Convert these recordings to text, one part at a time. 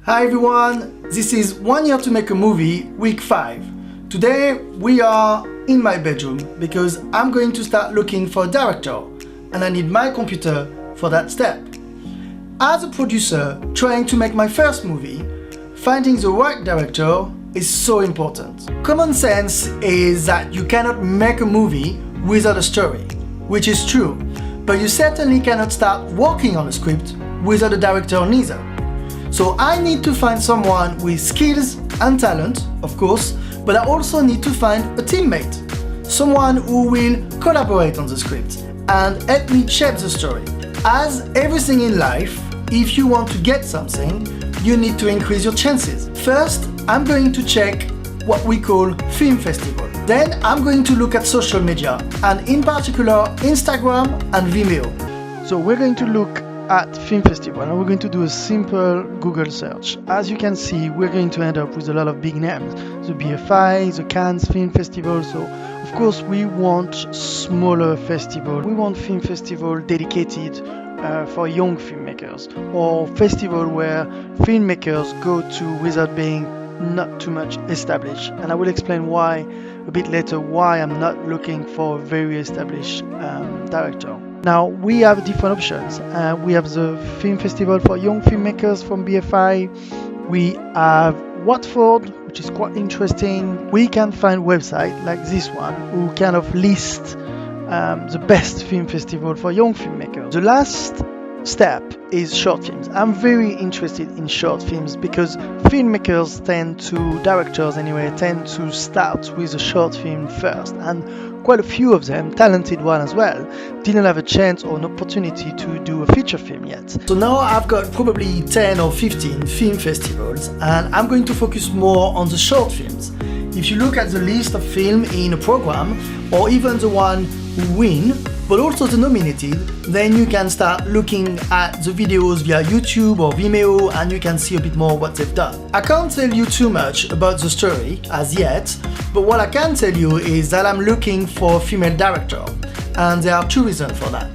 Hi everyone, this is 1 year to make a movie, week 5. Today we are in my bedroom because I'm going to start looking for a director and I need my computer for that step. As a producer trying to make my first movie, finding the right director is so important. Common sense is that you cannot make a movie without a story, which is true, but you certainly cannot start working on a script without a director neither. So I need to find someone with skills and talent, of course, but I also need to find a teammate, someone who will collaborate on the script and help me shape the story. As everything in life, if you want to get something, you need to increase your chances. First, I'm going to check what we call film festival. Then I'm going to look at social media, and in particular Instagram and Vimeo. So we're going to look at film festival and we're going to do a simple Google search. As you can see, we're going to end up with a lot of big names: the BFI, the Cannes Film Festival. So of course we want smaller festival. We want film festival dedicated for young filmmakers, or festival where filmmakers go to without being not too much established. And I will explain why a bit later, why I'm not looking for a very established director. Now we have different options. We have the film festival for young filmmakers from BFI. We have Watford, which is quite interesting. We can find websites like this one who kind of list the best film festival for young filmmakers. The last step is short films. I'm very interested in short films because filmmakers directors anyway, tend to start with a short film first, and quite a few of them, talented one as well, didn't have a chance or an opportunity to do a feature film yet. So now I've got probably 10 or 15 film festivals and I'm going to focus more on the short films. If you look at the list of films in a program, or even the one who win, but also the nominated, then you can start looking at the videos via YouTube or Vimeo and you can see a bit more what they've done. I can't tell you too much about the story as yet, but what I can tell you is that I'm looking for a female director, and there are two reasons for that.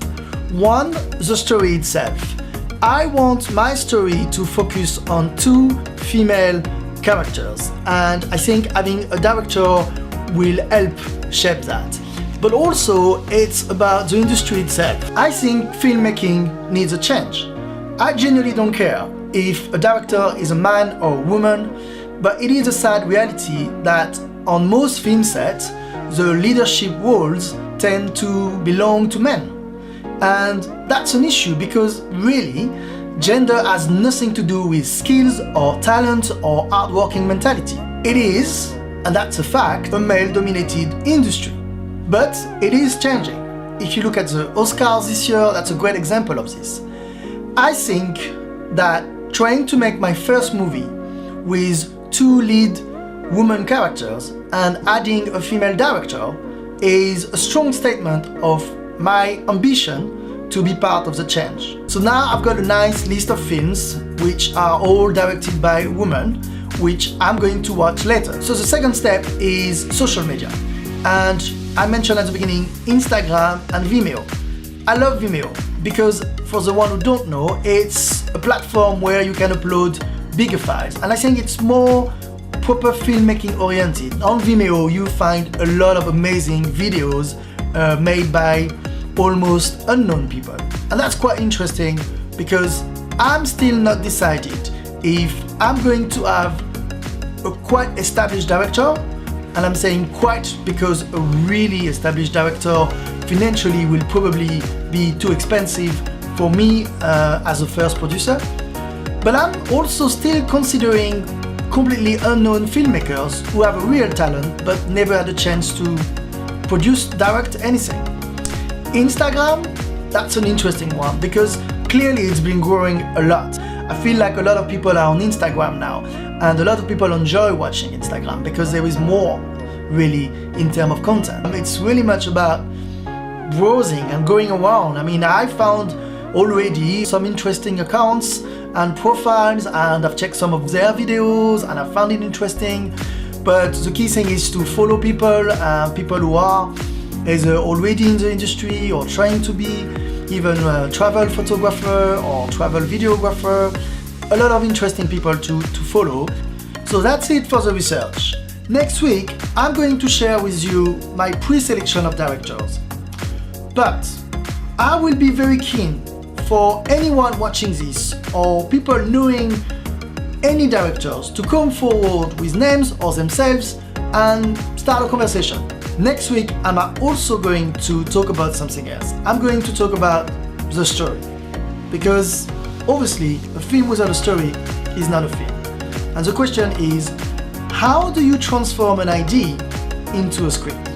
One, the story itself. I want my story to focus on 2 female characters, and I think having a director will help shape that. But also, it's about the industry itself. I think filmmaking needs a change. I genuinely don't care if a director is a man or a woman, but it is a sad reality that on most film sets, the leadership roles tend to belong to men. And that's an issue because really, gender has nothing to do with skills or talent or hardworking mentality. It is, and that's a fact, a male-dominated industry. But it is changing. If you look at the Oscars this year, that's a great example of this. I think that trying to make my first movie with 2 lead women characters and adding a female director is a strong statement of my ambition to be part of the change. So now I've got a nice list of films which are all directed by women, which I'm going to watch later. So the second step is social media. And I mentioned at the beginning Instagram and Vimeo. I love Vimeo because, for the one who don't know, it's a platform where you can upload bigger files, and I think it's more proper filmmaking oriented. On Vimeo you find a lot of amazing videos made by almost unknown people, and that's quite interesting because I'm still not decided if I'm going to have a quite established director. And I'm saying quite because a really established director financially will probably be too expensive for me as a first producer. But I'm also still considering completely unknown filmmakers who have a real talent but never had a chance to direct anything. Instagram, that's an interesting one because clearly it's been growing a lot. I feel like a lot of people are on Instagram now, and a lot of people enjoy watching Instagram because there is more really in terms of content. It's really much about browsing and going around. I mean, I found already some interesting accounts and profiles, and I've checked some of their videos and I found it interesting. But the key thing is to follow people, people who are either already in the industry or trying to be, even a travel photographer or travel videographer. a lot of interesting people to follow. So that's it for the research. Next week, I'm going to share with you my pre-selection of directors. But I will be very keen for anyone watching this or people knowing any directors to come forward with names or themselves and start a conversation. Next week, I'm also going to talk about something else. I'm going to talk about the story. Because obviously, a film without a story is not a film. And the question is, how do you transform an idea into a script?